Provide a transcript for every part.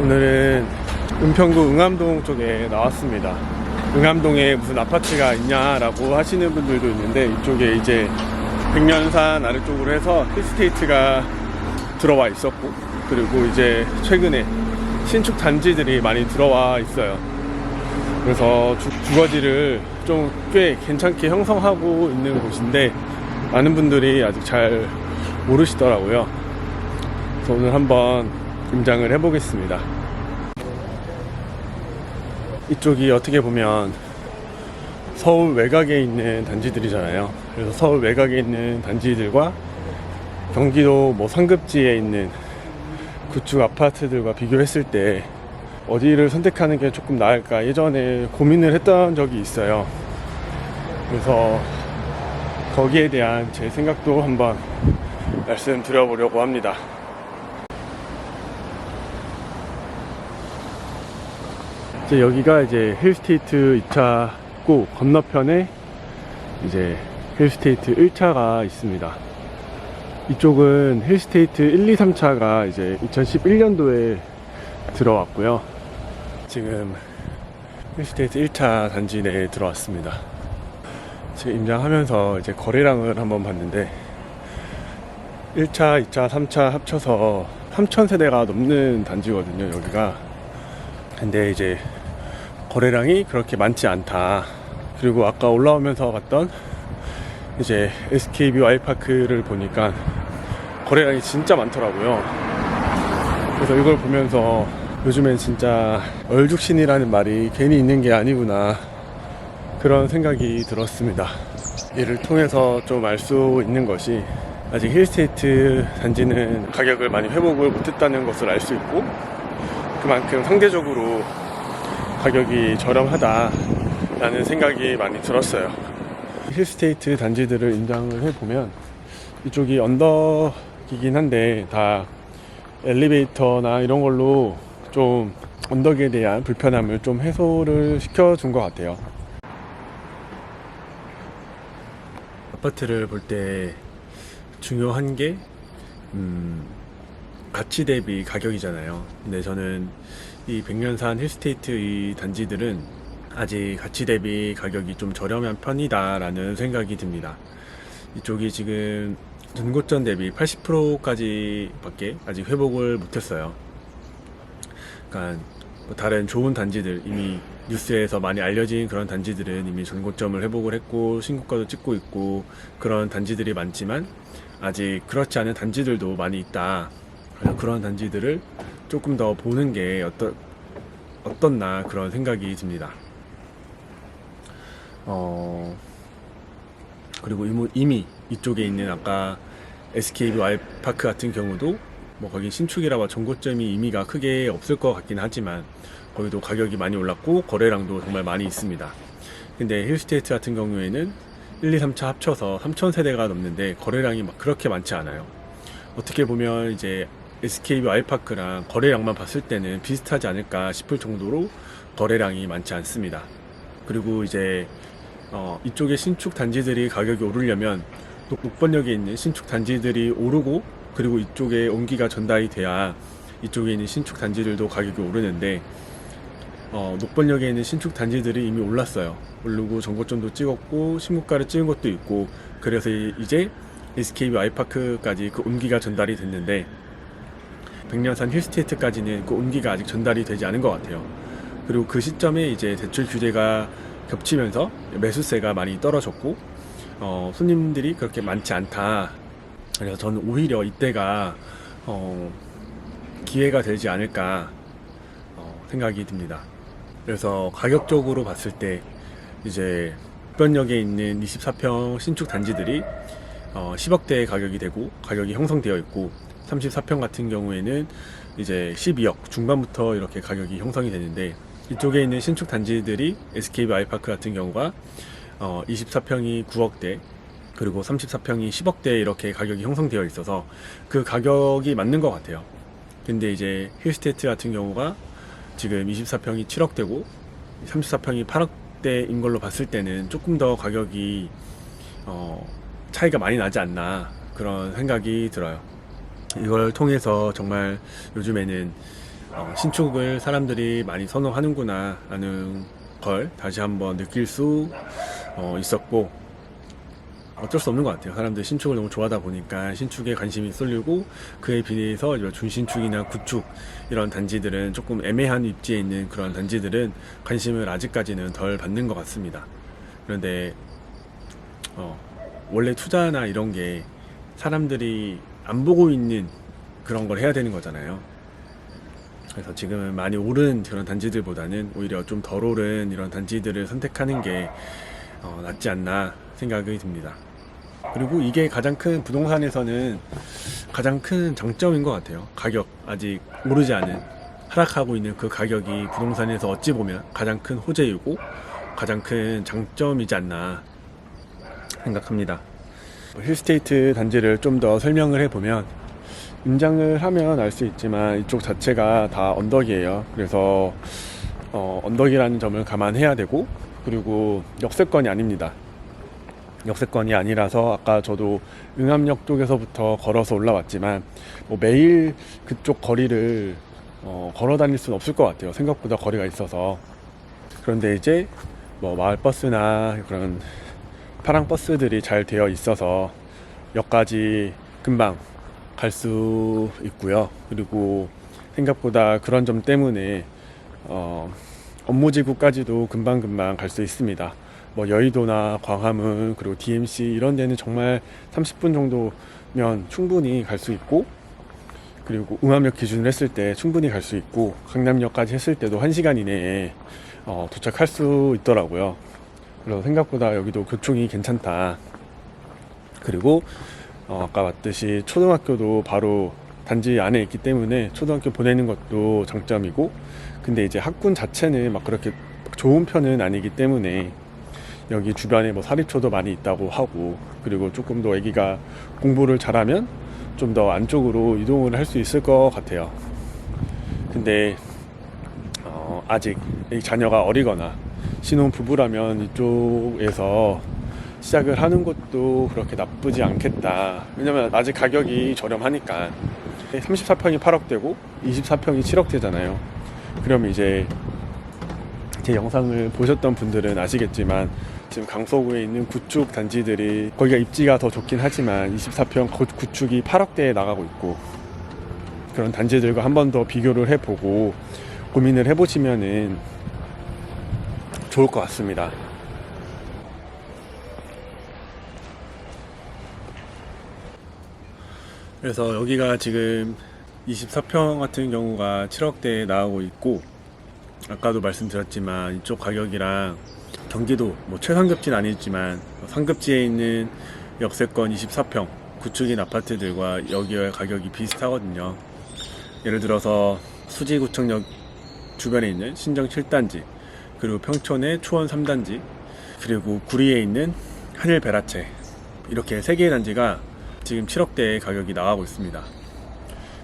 오늘은 은평구 응암동 쪽에 나왔습니다. 응암동에 무슨 아파트가 있냐라고 하시는 분들도 있는데, 이쪽에 이제 백년산 아래쪽으로 해서 힐스테이트가 들어와 있었고, 그리고 이제 최근에 신축 단지들이 많이 들어와 있어요. 그래서 주거지를 좀 꽤 괜찮게 형성하고 있는 곳인데, 많은 분들이 아직 잘 모르시더라고요. 그래서 오늘 한번 임장을 해보겠습니다. 이쪽이 어떻게 보면 서울 외곽에 있는 단지들이잖아요. 그래서 서울 외곽에 있는 단지들과 경기도 상급지에 있는 구축 아파트들과 비교했을 때 어디를 선택하는 게 조금 나을까 예전에 고민을 했던 적이 있어요. 그래서 거기에 대한 제 생각도 한번 말씀드려보려고 합니다. 이제 여기가 이제 힐스테이트 2차고, 건너편에 이제 힐스테이트 1차가 있습니다. 이쪽은 힐스테이트 1, 2, 3차가 이제 2011년도에 들어왔고요. 지금 힐스테이트 1차 단지 내에 들어왔습니다. 지금 임장하면서 이제 거래량을 한번 봤는데, 1차, 2차, 3차 합쳐서 3,000세대가 넘는 단지거든요, 여기가. 근데 이제 거래량이 그렇게 많지 않다. 그리고 아까 올라오면서 봤던 이제 SK뷰 아이파크를 보니까 거래량이 진짜 많더라고요. 그래서 이걸 보면서 요즘엔 진짜 얼죽신이라는 말이 괜히 있는 게 아니구나, 그런 생각이 들었습니다. 이를 통해서 좀 알 수 있는 것이, 아직 힐스테이트 단지는 가격을 많이 회복을 못했다는 것을 알 수 있고, 그만큼 상대적으로 가격이 저렴하다라는 생각이 많이 들었어요. 힐스테이트 단지들을 임장을 해보면 이쪽이 언덕이긴 한데 다 엘리베이터나 이런 걸로 좀 언덕에 대한 불편함을 좀 해소를 시켜준 것 같아요. 아파트를 볼 때 중요한 게 가치 대비 가격이잖아요. 근데 저는 이 백년산 힐스테이트 이 단지들은 아직 가치 대비 가격이 좀 저렴한 편이다 라는 생각이 듭니다. 이쪽이 지금 전고점 대비 80%까지 밖에 아직 회복을 못했어요. 그러니까 다른 좋은 단지들, 이미 뉴스에서 많이 알려진 그런 단지들은 이미 전고점을 회복을 했고 신고가도 찍고 있고 그런 단지들이 많지만, 아직 그렇지 않은 단지들도 많이 있다. 그런 단지들을 조금 더 보는 게 어떻나 그런 생각이 듭니다. 그리고 이미 이쪽에 있는 아까 SK뷰 아이파크 같은 경우도 거기 신축이라 정고점이 의미가 크게 없을 것 같긴 하지만, 거기도 가격이 많이 올랐고 거래량도 정말 많이 있습니다. 근데 힐스테이트 같은 경우에는 1, 2, 3차 합쳐서 3,000세대가 넘는데 거래량이 그렇게 많지 않아요. 어떻게 보면 이제 SK뷰 아이파크랑 거래량만 봤을 때는 비슷하지 않을까 싶을 정도로 거래량이 많지 않습니다. 그리고 이제 이쪽에 신축 단지들이 가격이 오르려면 녹번역에 있는 신축 단지들이 오르고, 그리고 이쪽에 온기가 전달이 돼야 이쪽에 있는 신축 단지들도 가격이 오르는데, 녹번역에 있는 신축 단지들이 이미 올랐어요. 오르고 정고점도 찍었고 신고가를 찍은 것도 있고, 그래서 이제 SK뷰 아이파크까지 그 온기가 전달이 됐는데, 백년산 힐스테이트까지는 그 온기가 아직 전달이 되지 않은 것 같아요. 그리고 그 시점에 이제 대출 규제가 겹치면서 매수세가 많이 떨어졌고, 손님들이 그렇게 많지 않다. 그래서 저는 오히려 이때가 기회가 되지 않을까 생각이 듭니다. 그래서 가격적으로 봤을 때 이제 녹번역에 있는 24평 신축 단지들이 10억대의 가격이 되고 가격이 형성되어 있고, 34평 같은 경우에는 이제 12억 중반부터 이렇게 가격이 형성이 되는데, 이쪽에 있는 신축 단지들이 SK뷰 아이파크 같은 경우가 24평이 9억대, 그리고 34평이 10억대 이렇게 가격이 형성되어 있어서 그 가격이 맞는 것 같아요. 근데 이제 힐스테이트 같은 경우가 지금 24평이 7억대고 34평이 8억대인 걸로 봤을 때는 조금 더 가격이 차이가 많이 나지 않나, 그런 생각이 들어요. 이걸 통해서 정말 요즘에는 신축을 사람들이 많이 선호하는구나 하는 걸 다시 한번 느낄 수 있었고, 어쩔 수 없는 것 같아요. 사람들이 신축을 너무 좋아하다 보니까 신축에 관심이 쏠리고, 그에 비해서 준신축이나 구축 이런 단지들은 조금 애매한 입지에 있는 그런 단지들은 관심을 아직까지는 덜 받는 것 같습니다. 그런데 원래 투자나 이런 게 사람들이 안 보고 있는 그런 걸 해야 되는 거잖아요. 그래서 지금은 많이 오른 그런 단지들보다는 오히려 좀 덜 오른 이런 단지들을 선택하는 게 낫지 않나 생각이 듭니다. 그리고 이게 가장 큰 부동산에서는 가장 큰 장점인 것 같아요. 가격, 아직 오르지 않은, 하락하고 있는 그 가격이 부동산에서 어찌 보면 가장 큰 호재이고 가장 큰 장점이지 않나 생각합니다. 힐스테이트 단지를 좀 더 설명을 해보면, 임장을 하면 알 수 있지만 이쪽 자체가 다 언덕이에요. 그래서 언덕이라는 점을 감안해야 되고, 그리고 역세권이 아닙니다. 역세권이 아니라서 아까 저도 응암역 쪽에서부터 걸어서 올라왔지만 매일 그쪽 거리를 걸어 다닐 수는 없을 것 같아요. 생각보다 거리가 있어서. 그런데 이제 마을버스나 그런 파랑버스들이 잘 되어 있어서 역까지 금방 갈 수 있고요. 그리고 생각보다 그런 점 때문에 업무지구까지도 금방금방 갈 수 있습니다. 여의도나 광화문, 그리고 DMC 이런 데는 정말 30분 정도면 충분히 갈 수 있고, 그리고 응암역 기준으로 했을 때 충분히 갈 수 있고, 강남역까지 했을 때도 1시간 이내에 도착할 수 있더라고요. 그래서 생각보다 여기도 교통이 괜찮다. 그리고 아까 봤듯이 초등학교도 바로 단지 안에 있기 때문에 초등학교 보내는 것도 장점이고, 근데 이제 학군 자체는 막 그렇게 좋은 편은 아니기 때문에 여기 주변에 사립초도 많이 있다고 하고, 그리고 조금 더 아기가 공부를 잘하면 좀 더 안쪽으로 이동을 할 수 있을 것 같아요. 근데 아직 자녀가 어리거나 신혼부부라면 이쪽에서 시작을 하는 것도 그렇게 나쁘지 않겠다. 왜냐면 아직 가격이 저렴하니까. 34평이 8억대고 24평이 7억대잖아요. 그럼 이제 제 영상을 보셨던 분들은 아시겠지만, 지금 강서구에 있는 구축 단지들이 거기가 입지가 더 좋긴 하지만 24평 구축이 8억대에 나가고 있고, 그런 단지들과 한 번 더 비교를 해보고 고민을 해보시면은 좋을 것 같습니다. 그래서 여기가 지금 24평 같은 경우가 7억대에 나오고 있고, 아까도 말씀드렸지만 이쪽 가격이랑 경기도 최상급지는 아니지만 상급지에 있는 역세권 24평 구축인 아파트들과 여기의 가격이 비슷하거든요. 예를 들어서 수지구청역 주변에 있는 신정 7단지, 그리고 평촌의 초원 3단지, 그리고 구리에 있는 하늘 베라체, 이렇게 3개의 단지가 지금 7억대의 가격이 나가고 있습니다.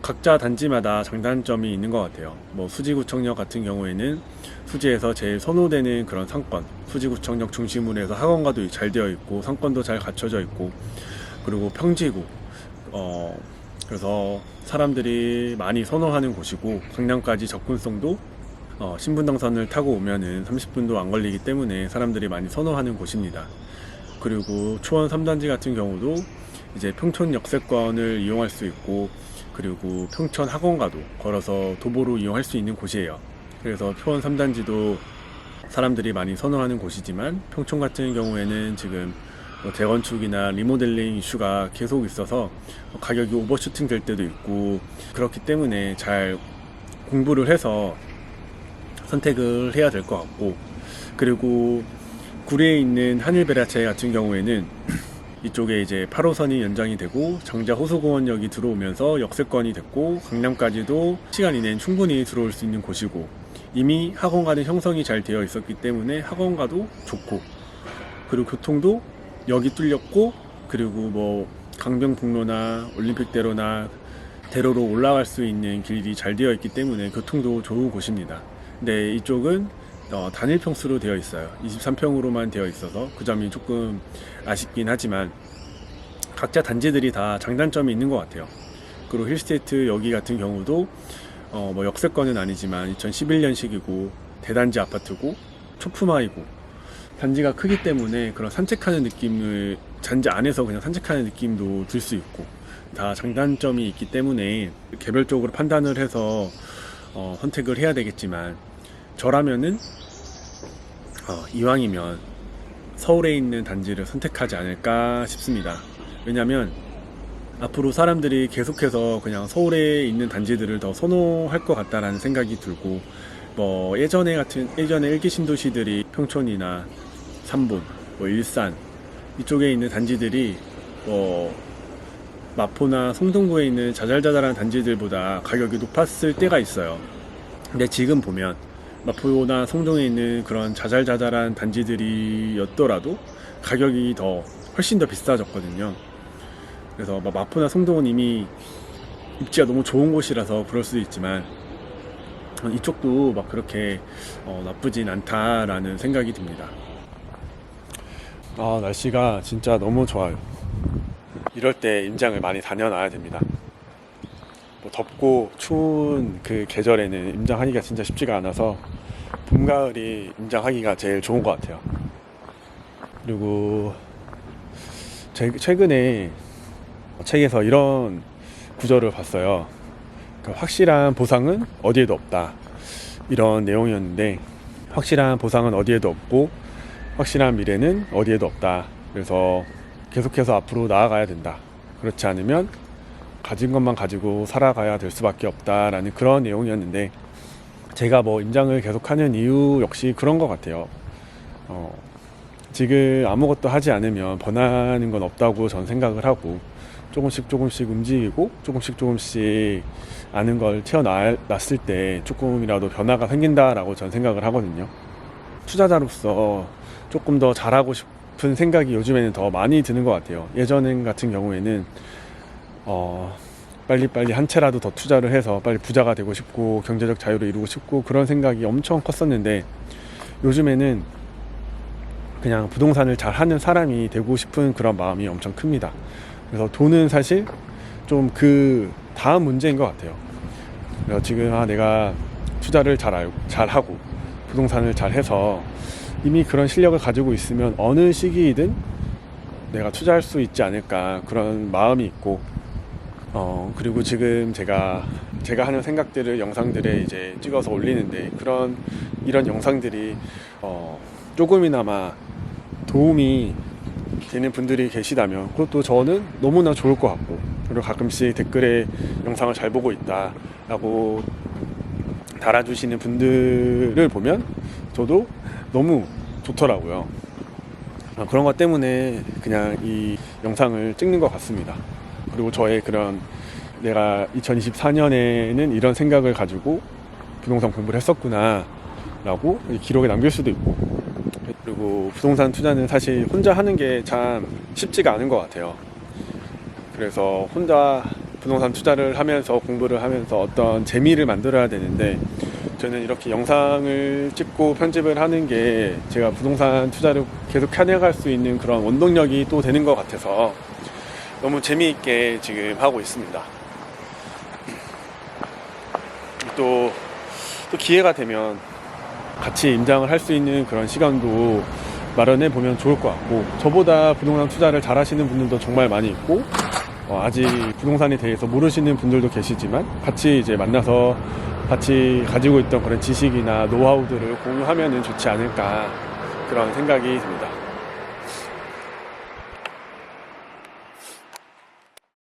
각자 단지마다 장단점이 있는 것 같아요. 수지구청역 같은 경우에는 수지에서 제일 선호되는 그런 상권, 수지구청역 중심으로 해서 학원가도 잘 되어 있고 상권도 잘 갖춰져 있고, 그리고 평지구, 그래서 사람들이 많이 선호하는 곳이고, 강남까지 접근성도 신분당선을 타고 오면은 30분도 안 걸리기 때문에 사람들이 많이 선호하는 곳입니다. 그리고 초원 3단지 같은 경우도 이제 평촌 역세권을 이용할 수 있고, 그리고 평촌 학원가도 걸어서 도보로 이용할 수 있는 곳이에요. 그래서 초원 3단지도 사람들이 많이 선호하는 곳이지만, 평촌 같은 경우에는 지금 재건축이나 리모델링 이슈가 계속 있어서 가격이 오버슈팅 될 때도 있고, 그렇기 때문에 잘 공부를 해서 선택을 해야 될 것 같고, 그리고 구리에 있는 하늘베라체 같은 경우에는 이쪽에 이제 8호선이 연장이 되고 장자 호수공원역이 들어오면서 역세권이 됐고, 강남까지도 시간 이내엔 충분히 들어올 수 있는 곳이고, 이미 학원가는 형성이 잘 되어 있었기 때문에 학원가도 좋고, 그리고 교통도 역이 뚫렸고, 그리고 강변북로나 올림픽대로나 대로로 올라갈 수 있는 길이 잘 되어 있기 때문에 교통도 좋은 곳입니다. 근데 이쪽은 단일 평수로 되어 있어요. 23평으로만 되어 있어서 그 점이 조금 아쉽긴 하지만, 각자 단지들이 다 장단점이 있는 것 같아요. 그리고 힐스테이트 여기 같은 경우도 뭐 역세권은 아니지만 2011년식이고 대단지 아파트고 초품화이고 단지가 크기 때문에 그런 산책하는 느낌을 단지 안에서 그냥 산책하는 느낌도 들 수 있고 다 장단점이 있기 때문에 개별적으로 판단을 해서 선택을 해야 되겠지만 저라면은 이왕이면 서울에 있는 단지를 선택하지 않을까 싶습니다. 왜냐면 앞으로 사람들이 계속해서 그냥 서울에 있는 단지들을 더 선호할 것 같다라는 생각이 들고 뭐 예전에 일기 신도시들이 평촌이나 삼본, 뭐 일산 이쪽에 있는 단지들이 마포나 송동구에 있는 자잘자잘한 단지들보다 가격이 높았을 때가 있어요. 근데 지금 보면 마포나 송동에 있는 그런 자잘자잘한 단지들이었더라도 가격이 훨씬 더 비싸졌거든요. 그래서 마포나 송동은 이미 입지가 너무 좋은 곳이라서 그럴 수도 있지만 이쪽도 막 그렇게 나쁘진 않다라는 생각이 듭니다. 날씨가 진짜 너무 좋아요. 이럴 때 임장을 많이 다녀놔야 됩니다. 뭐 덥고 추운 그 계절에는 임장하기가 진짜 쉽지가 않아서 봄, 가을이 임장하기가 제일 좋은 것 같아요. 그리고 최근에 책에서 이런 구절을 봤어요. 확실한 보상은 어디에도 없다, 이런 내용이었는데 확실한 보상은 어디에도 없고 확실한 미래는 어디에도 없다. 그래서 계속해서 앞으로 나아가야 된다. 그렇지 않으면 가진 것만 가지고 살아가야 될 수밖에 없다라는 그런 내용이었는데 제가 뭐 임장을 계속하는 이유 역시 그런 것 같아요. 지금 아무것도 하지 않으면 변하는 건 없다고 전 생각을 하고 조금씩 움직이고 조금씩 아는 걸 태어났을 때 조금이라도 변화가 생긴다라고 전 생각을 하거든요. 투자자로서 조금 더 잘하고 싶은 생각이 요즘에는 더 많이 드는 것 같아요. 예전 같은 경우에는 빨리 한 채라도 더 투자를 해서 빨리 부자가 되고 싶고 경제적 자유를 이루고 싶고 그런 생각이 엄청 컸었는데 요즘에는 그냥 부동산을 잘 하는 사람이 되고 싶은 그런 마음이 엄청 큽니다. 그래서 돈은 사실 좀 그 다음 문제인 것 같아요. 그래서 지금 내가 투자를 잘하고 부동산을 잘해서 이미 그런 실력을 가지고 있으면 어느 시기이든 내가 투자할 수 있지 않을까 그런 마음이 있고 그리고 지금 제가 하는 생각들을 영상들에 이제 찍어서 올리는데 이런 영상들이 조금이나마 도움이 되는 분들이 계시다면 그것도 저는 너무나 좋을 것 같고 그리고 가끔씩 댓글에 영상을 잘 보고 있다 라고 달아주시는 분들을 보면 저도 너무 좋더라고요. 그런 것 때문에 그냥 이 영상을 찍는 것 같습니다. 그리고 저의 내가 2024년에는 이런 생각을 가지고 부동산 공부를 했었구나 라고 기록에 남길 수도 있고 그리고 부동산 투자는 사실 혼자 하는 게 참 쉽지가 않은 것 같아요. 그래서 혼자 부동산 투자를 하면서 공부를 하면서 어떤 재미를 만들어야 되는데 저는 이렇게 영상을 찍고 편집을 하는 게 제가 부동산 투자를 계속 해나갈 수 있는 그런 원동력이 또 되는 것 같아서 너무 재미있게 지금 하고 있습니다. 또 기회가 되면 같이 임장을 할 수 있는 그런 시간도 마련해 보면 좋을 것 같고 저보다 부동산 투자를 잘 하시는 분들도 정말 많이 있고 아직 부동산에 대해서 모르시는 분들도 계시지만 같이 이제 만나서 같이 가지고 있던 그런 지식이나 노하우들을 공유하면 좋지 않을까 그런 생각이 듭니다.